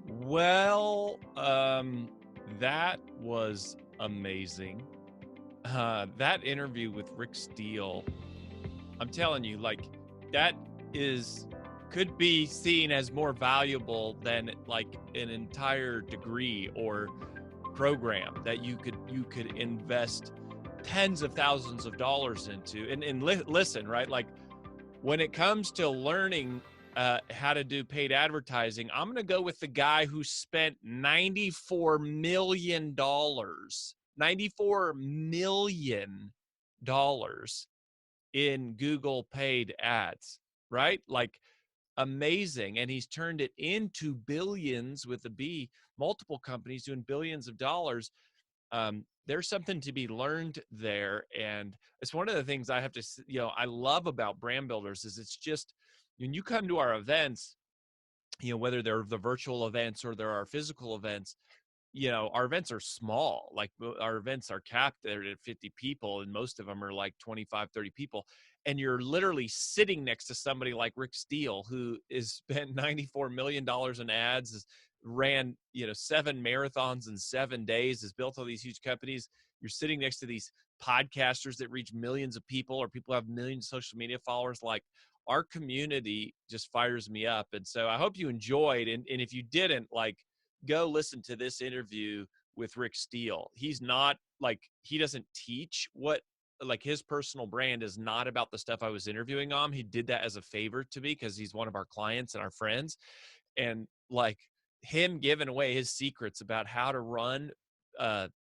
Well, that was amazing. That interview with Rick Steele, I'm telling you, like, that could be seen as more valuable than like an entire degree or program that you could invest tens of thousands of dollars into. And listen, right? Like, when it comes to learning how to do paid advertising, I'm going to go with the guy who spent $94 million, $94 million in Google paid ads, right? Like, amazing. And he's turned it into billions with a B, multiple companies doing billions of dollars. There's something to be learned there. And it's one of the things I have to, I love about brand builders is it's just, when you come to our events, whether they're the virtual events or there are physical events, our events are small. Like, our events are capped there at 50 people, and most of them are like 25, 30 people. And you're literally sitting next to somebody like Rick Steele, who has spent $94 million in ads, ran, 7 marathons in 7 days, has built all these huge companies. You're sitting next to these podcasters that reach millions of people, or people who have millions of social media followers. Like, our community just fires me up. And so I hope you enjoyed. And if you didn't, like, go listen to this interview with Rick Steele. He's not like, he doesn't teach like, his personal brand is not about the stuff I was interviewing on. He did that as a favor to me because he's one of our clients and our friends. And like, him giving away his secrets about how to run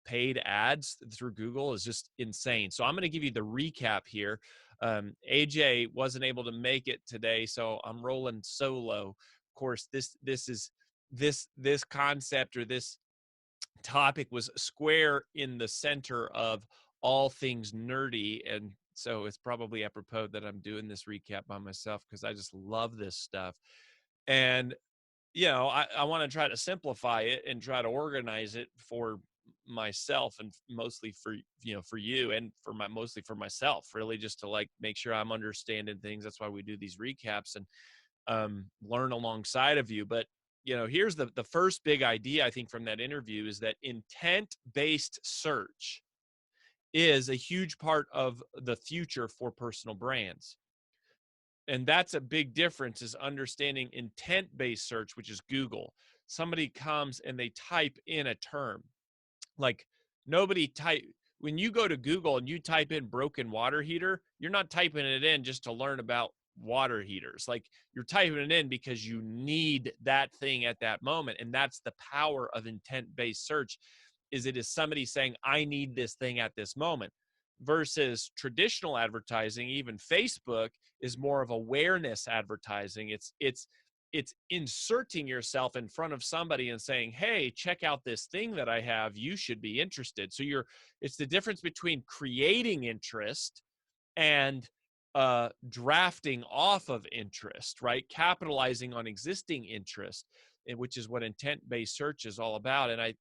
paid ads through Google is just insane. So I'm going to give you the recap here. AJ wasn't able to make it today, so I'm rolling solo. Of course, this concept, or this topic, was square in the center of all things nerdy, and so it's probably apropos that I'm doing this recap by myself because I just love this stuff. And I want to try to simplify it and try to organize it for myself, and mostly for you, and mostly for myself, really, just to like make sure I'm understanding things. That's why we do these recaps and learn alongside of you. But here's the first big idea, I think, from that interview, is that intent-based search is a huge part of the future for personal brands. And that's a big difference, is understanding intent-based search, which is Google. Somebody comes and they type in a term. Like, when you go to Google and you type in broken water heater, you're not typing it in just to learn about water heaters. Like, you're typing it in because you need that thing at that moment. And that's the power of intent-based search, is it is somebody saying, I need this thing at this moment. Versus traditional advertising, even Facebook, is more of awareness advertising. It's inserting yourself in front of somebody and saying, hey, check out this thing that I have, you should be interested. So it's the difference between creating interest and drafting off of interest, right? Capitalizing on existing interest, which is what intent-based search is all about. And I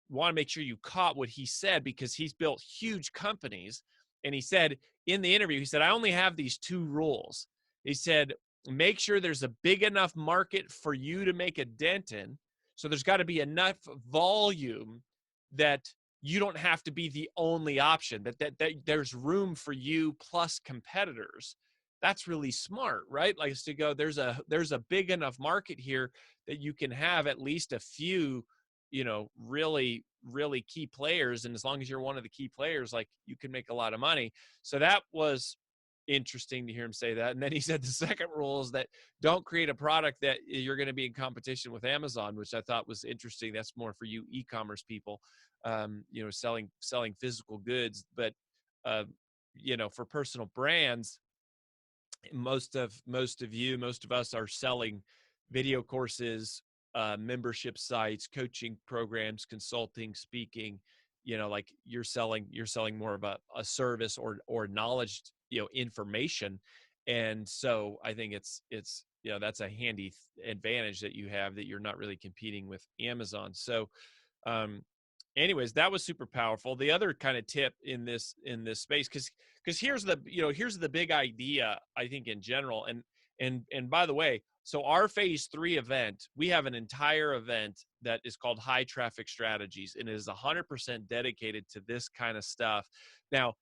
want to make sure you caught what he said, because he's built huge companies. And he said in the interview, he said, I only have these 2 rules. He said, make sure there's a big enough market for you to make a dent in. So there's got to be enough volume that you don't have to be the only option, that there's room for you plus competitors. That's really smart, right? Like, to go, there's a big enough market here that you can have at least a few, really, really key players. And as long as you're one of the key players, like, you can make a lot of money. So that was interesting to hear him say that. And then he said the second rule is that don't create a product that you're going to be in competition with Amazon, which I thought was interesting. That's more for you e-commerce people, selling physical goods. But for personal brands, most of us are selling video courses, membership sites, coaching programs, consulting, speaking. Like, you're selling more of a service or knowledge, information. And so I think it's that's a handy advantage that you have, that you're not really competing with Amazon. So anyways, that was super powerful. The other kind of tip in this space, because here's the big idea, I think, in general. And by the way, So our phase 3 event, we have an entire event that is called High Traffic Strategies, and it is 100% dedicated to this kind of stuff. Now,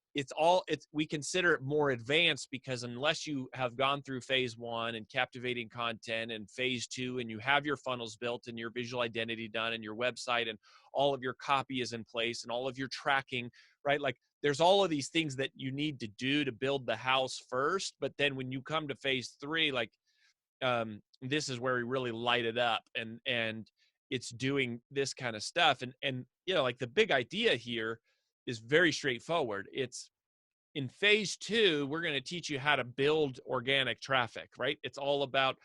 we consider it more advanced because unless you have gone through phase 1 and captivating content and phase 2, and you have your funnels built and your visual identity done and your website and all of your copy is in place and all of your tracking, right? Like there's all of these things that you need to do to build the house first. But then when you come to phase 3, like, this is where we really light it up, and it's doing this kind of stuff. And like the big idea here is very straightforward. It's in phase 2, we're going to teach you how to build organic traffic, right? It's all about,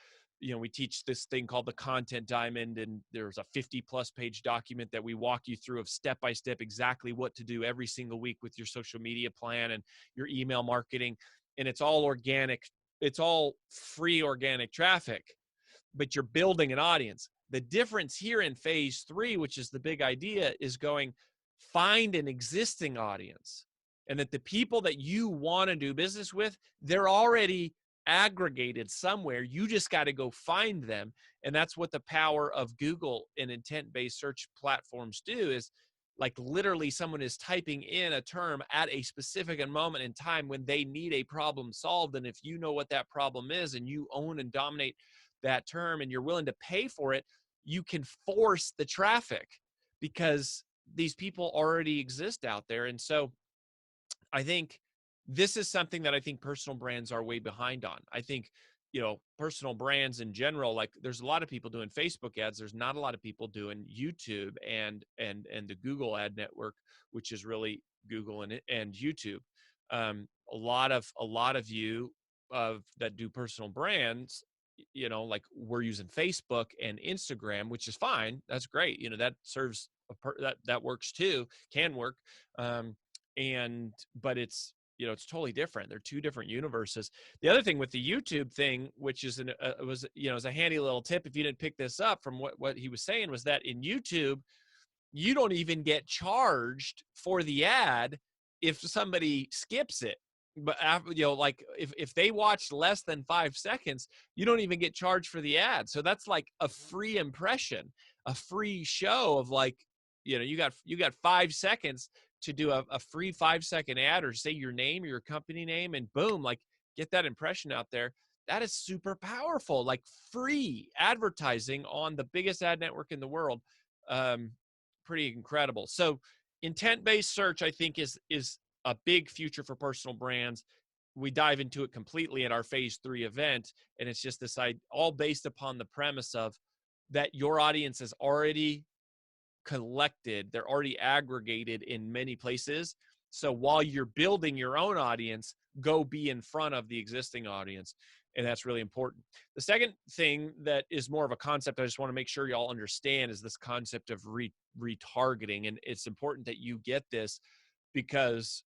we teach this thing called the content diamond, and there's a 50+ page document that we walk you through of step by step exactly what to do every single week with your social media plan and your email marketing. And it's all organic. It's all free organic traffic, but you're building an audience. The difference here in phase 3, which is the big idea, is going find an existing audience, and that the people that you want to do business with, they're already aggregated somewhere. You just got to go find them. And that's what the power of Google and intent-based search platforms do, is like literally someone is typing in a term at a specific moment in time when they need a problem solved. And if you know what that problem is and you own and dominate that term and you're willing to pay for it, you can force the traffic because these people already exist out there. And so I think this is something that I think personal brands are way behind on. I think, personal brands in general, like there's a lot of people doing Facebook ads. There's not a lot of people doing YouTube and the Google ad network, which is really Google and YouTube. A lot of you that do personal brands, like we're using Facebook and Instagram, which is fine. That's great. That serves that works too, can work. But it's, it's totally different. They're two different universes. The other thing with the YouTube thing, which is is a handy little tip if you didn't pick this up from what he was saying, was that in YouTube, you don't even get charged for the ad if somebody skips it. But like if they watch less than 5 seconds, you don't even get charged for the ad. So that's like a free impression, a free show of like, you got 5 seconds to do a free 5-second ad, or say your name or your company name, and boom, like get that impression out there. That is super powerful, like free advertising on the biggest ad network in the world. Pretty incredible. So intent-based search, I think, is a big future for personal brands. We dive into it completely at our phase 3 event. And it's just this all based upon the premise of that your audience is already collected. They're already aggregated in many places. So while you're building your own audience, go be in front of the existing audience. And that's really important. The second thing that is more of a concept I just want to make sure y'all understand is this concept of retargeting. And it's important that you get this because,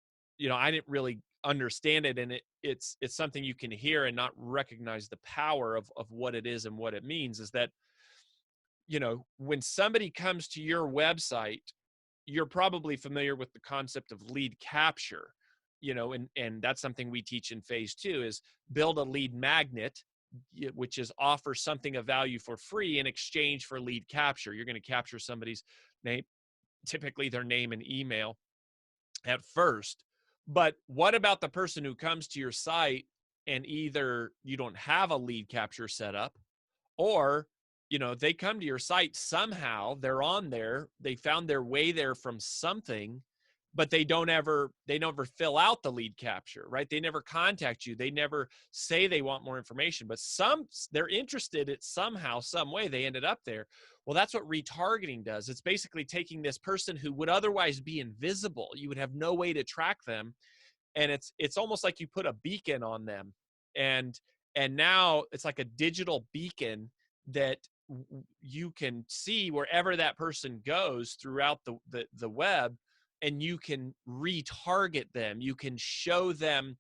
I didn't really understand it. And it's something you can hear and not recognize the power of what it is and what it means, is that, when somebody comes to your website, you're probably familiar with the concept of lead capture, and that's something we teach in phase 2, is build a lead magnet, which is offer something of value for free in exchange for lead capture. You're going to capture somebody's name, typically their name and email at first. But what about the person who comes to your site and either you don't have a lead capture set up, or they come to your site somehow, they're on there, they found their way there from something, but they never fill out the lead capture, right? They never contact you. They never say they want more information, but they're interested at somehow, some way they ended up there. Well, that's what retargeting does. It's basically taking this person who would otherwise be invisible. You would have no way to track them. And it's almost like you put a beacon on them. And now it's like a digital beacon that you can see wherever that person goes throughout the web, and you can retarget them. You can show them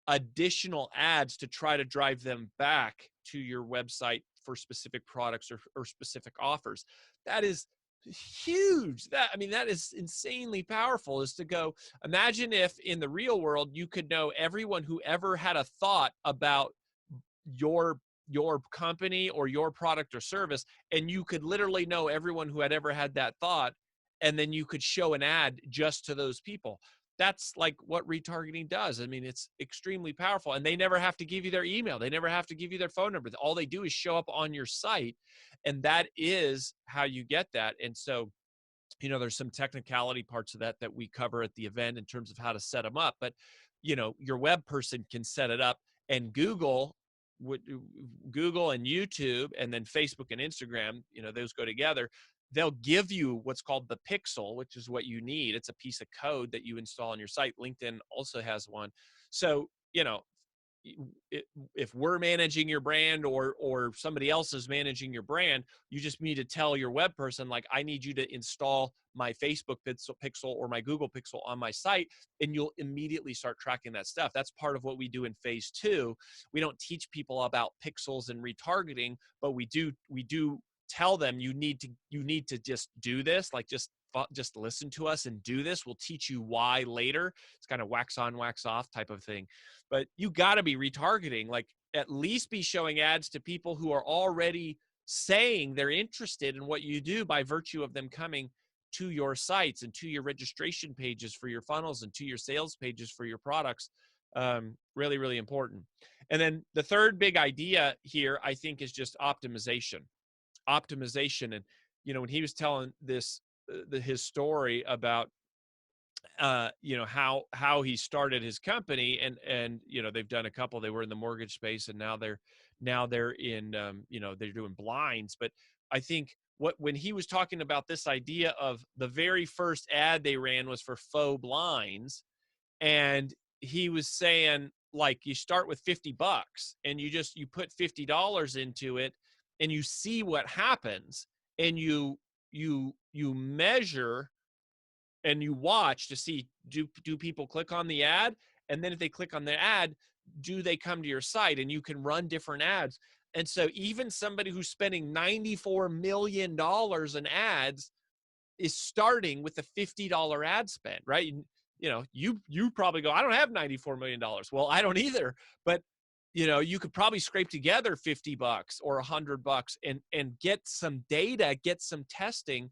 additional ads to try to drive them back to your website for specific products or specific offers. That is huge. That is insanely powerful, is to go, imagine if in the real world you could know everyone who ever had a thought about your your company or your product or service, and you could literally know everyone who had ever had that thought, and then you could show an ad just to those people. That's like what retargeting does. I mean, it's extremely powerful, and they never have to give you their email. They never have to give you their phone number. All they do is show up on your site, and that is how you get that. And so, there's some technicality parts of that we cover at the event in terms of how to set them up. But, your web person can set it up, and Google and YouTube, and then Facebook and Instagram, those go together. They'll give you what's called the pixel, which is what you need. It's a piece of code that you install on your site. LinkedIn also has one. So, if we're managing your brand or somebody else is managing your brand, you just need to tell your web person, like, I need you to install my Facebook pixel or my Google pixel on my site, and you'll immediately start tracking that stuff. That's part of what we do in phase 2. We don't teach people about pixels and retargeting, but we do tell them you need to just do this, like just listen to us and do this. We'll teach you why later. It's kind of wax on, wax off type of thing. But you got to be retargeting, like at least be showing ads to people who are already saying they're interested in what you do by virtue of them coming to your sites and to your registration pages for your funnels and to your sales pages for your products. Really, really important. And then the third big idea here, I think, is just optimization. And, when he was telling his story about, how he started his company, and they've done a couple. They were in the mortgage space, and now they're in, they're doing blinds. But I think when he was talking about this idea of the very first ad they ran was for faux blinds, and he was saying, like, you start with $50 and you put $50 into it, and you see what happens, and you measure and you watch to see, do people click on the ad? And then if they click on the ad, do they come to your site? And you can run different ads. And so even somebody who's spending $94 million in ads is starting with a $50 ad spend, right? You probably go, I don't have $94 million. Well, I don't either. But you could probably scrape together $50 or $100 and get some data, get some testing.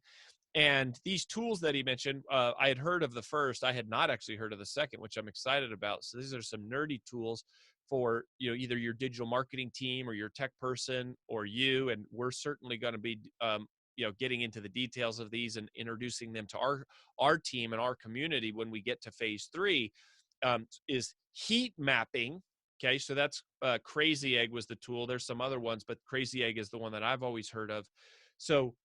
And these tools that he mentioned, I had heard of the first. I had not actually heard of the second, which I'm excited about. So these are some nerdy tools for, either your digital marketing team or your tech person or you. And we're certainly going to be, getting into the details of these and introducing them to our team and our community when we get to phase 3, is heat mapping. Okay, so that's Crazy Egg was the tool. There's some other ones, but Crazy Egg is the one that I've always heard of. So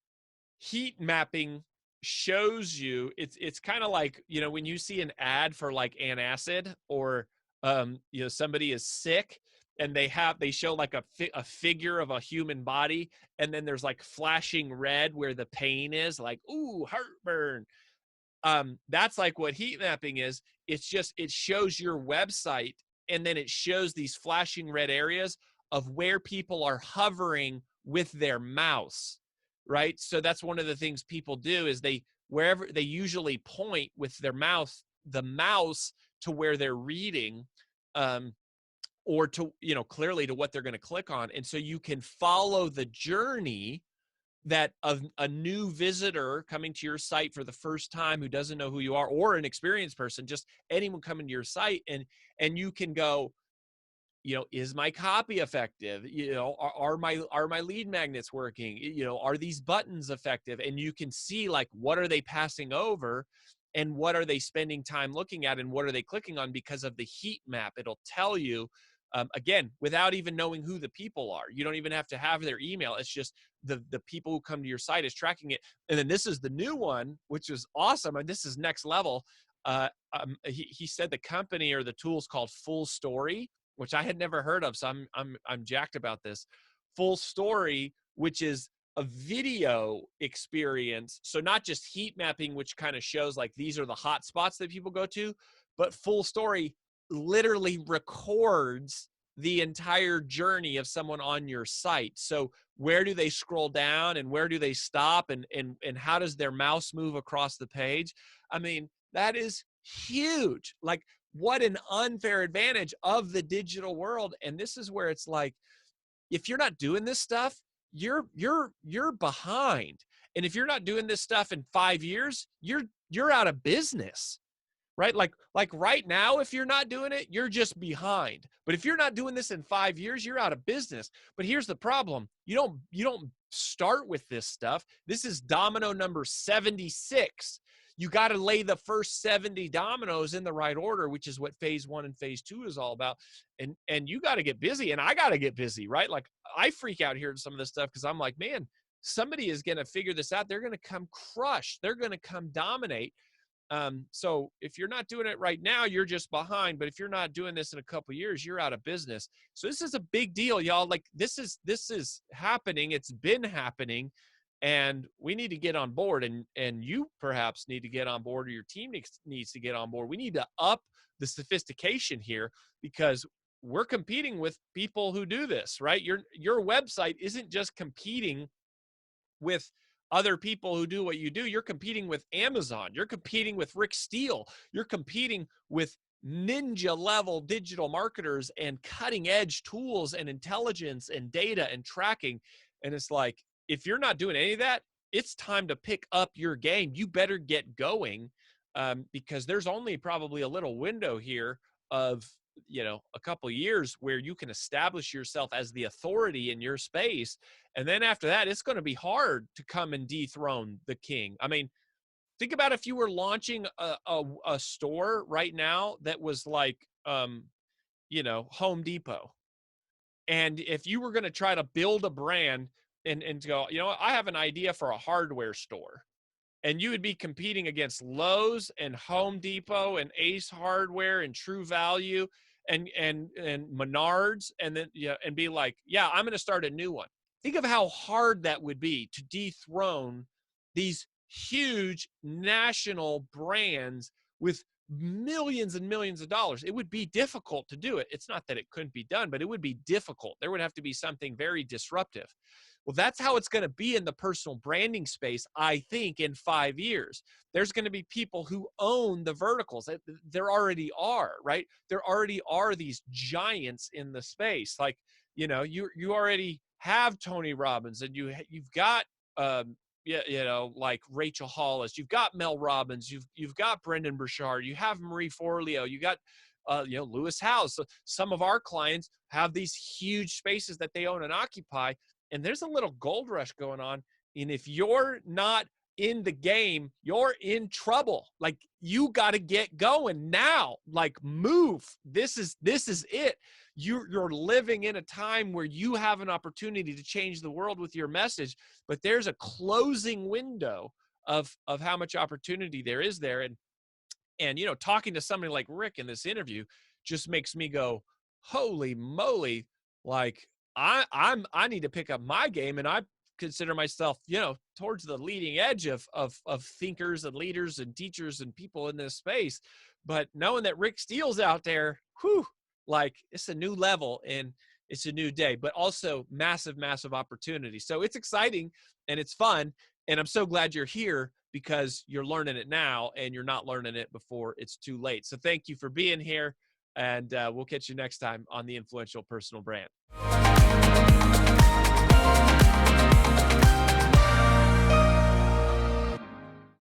heat mapping shows you, it's kind of like, when you see an ad for like antacid, or somebody is sick and they show like a figure of a human body, and then there's like flashing red where the pain is, like, ooh, heartburn. That's like what heat mapping is. It's just, it shows your website, and then it shows these flashing red areas of where people are hovering with their mouse, right? So that's one of the things people do, is wherever they usually point with their mouth, the mouse, to where they're reading, or to, clearly to what they're going to click on. And so you can follow the journey that of a new visitor coming to your site for the first time who doesn't know who you are, or an experienced person, just anyone coming to your site, and you can go, is my copy effective? Are my lead magnets working? Are these buttons effective? And you can see, like, what are they passing over, and what are they spending time looking at, and what are they clicking on? Because of the heat map, it'll tell you, again, without even knowing who the people are. You don't even have to have their email. It's just the people who come to your site is tracking it. And then this is the new one, which is awesome, and this is next level. He said the company or the tool's called Full Story, which I had never heard of. So I'm jacked about this. Full Story, which is a video experience. So not just heat mapping, which kind of shows like these are the hot spots that people go to, but Full Story literally records the entire journey of someone on your site. So where do they scroll down, and where do they stop, and how does their mouse move across the page? I mean, that is huge. Like, what an unfair advantage of the digital world. And this is where it's like, if you're not doing this stuff, you're behind. And if you're not doing this stuff in 5 years, you're out of business. Right? Like right now, if you're not doing it, you're just behind. But if you're not doing this in 5 years, you're out of business. But here's the problem. You don't start with this stuff. This is domino number 76. You got to lay the first 70 dominoes in the right order, which is what phase 1 and phase 2 is all about. And you got to get busy, and I got to get busy, right? Like I freak out hearing some of this stuff because I'm like, man, somebody is going to figure this out. They're going to come crush. They're going to come dominate. So if you're not doing it right now, you're just behind. But if you're not doing this in a couple of years, you're out of business. So this is a big deal, y'all. Like this is happening. It's been happening, and we need to get on board. And you perhaps need to get on board, or your team needs to get on board. We need to up the sophistication here because we're competing with people who do this, right? Your website isn't just competing with other people who do what you do. You're competing with Amazon. You're competing with Rick Steele. You're competing with ninja level digital marketers and cutting edge tools and intelligence and data and tracking. And it's like, if you're not doing any of that, it's time to pick up your game. You better get going because there's only probably a little window here of, a couple of years where you can establish yourself as the authority in your space. And then after that, it's going to be hard to come and dethrone the king. I mean, think about if you were launching a store right now that was like, Home Depot. And if you were going to try to build a brand and go, I have an idea for a hardware store. And you would be competing against Lowe's and Home Depot and Ace Hardware and True Value and Menards, and then and be like, I'm going to start a new one. Think of how hard that would be to dethrone these huge national brands with millions and millions of dollars. It would be difficult to do it. It's not that it couldn't be done, but it would be difficult. There would have to be something very disruptive. Well, that's how it's going to be in the personal branding space, I think, in 5 years. There's going to be people who own the verticals. There already are, right? There already are these giants in the space. Like, you already have Tony Robbins, and you've got, like Rachel Hollis. You've got Mel Robbins. You've got Brendan Burchard. You have Marie Forleo. You got, Lewis Howes. So some of our clients have these huge spaces that they own and occupy. And there's a little gold rush going on. And if you're not in the game, you're in trouble. Like, you got to get going now. Like, move. This is it. You're living in a time where you have an opportunity to change the world with your message, but there's a closing window of how much opportunity there is there. And talking to somebody like Rick in this interview just makes me go, holy moly, like, I need to pick up my game, and I consider myself, towards the leading edge of thinkers and leaders and teachers and people in this space. But knowing that Rick Steele's out there, like, it's a new level and it's a new day, but also massive, massive opportunity. So it's exciting and it's fun. And I'm so glad you're here because you're learning it now and you're not learning it before it's too late. So thank you for being here, and we'll catch you next time on The Influential Personal Brand.